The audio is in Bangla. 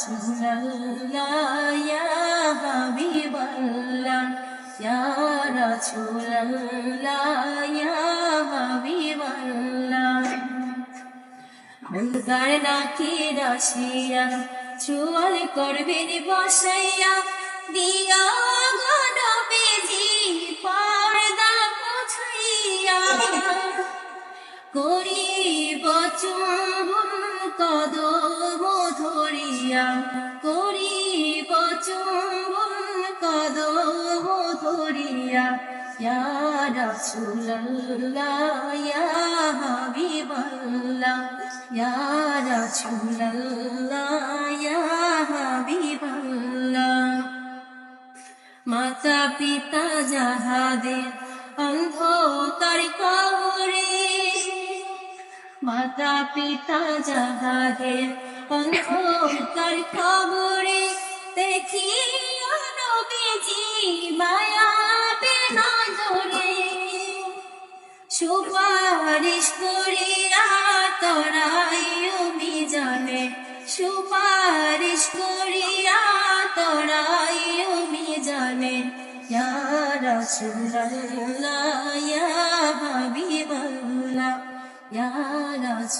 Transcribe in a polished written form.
রাসূলুল্লাহ ইয়া হাবিবাল্লাহ ইয়া রাসূলুল্লাহ ইয়া হাবিবাল্লাহ মুনকার নাকির আসিয়া চুয়াল করবেন বসাইয়া দিয়া গো নবীজি পর্দা মুছাইয়া করিব চুম্বন কদম ধরিয়া করিব চুম্বন কদম ধরিয়া ইয়া রাসূলুল্লাহ ইয়া হাবিবাল্লাহ ইয়া রাসূলুল্লাহ ইয়া হাবিবাল্লাহ মাতা পিতা যাহাদের অন্ধকার কবরে মাতা পিতা যাহাদের অন্ধকার কবরে দেখিও নবীজি মায়াবে নজরে সুপারিশ করিয়া তরাইও মিজানে সুপারিশ করিয়া তরাইও মিজানে ইয়া রাসূলুল্লাহ ইয়া হাবিবাল্লাহ ইয়া রাসূল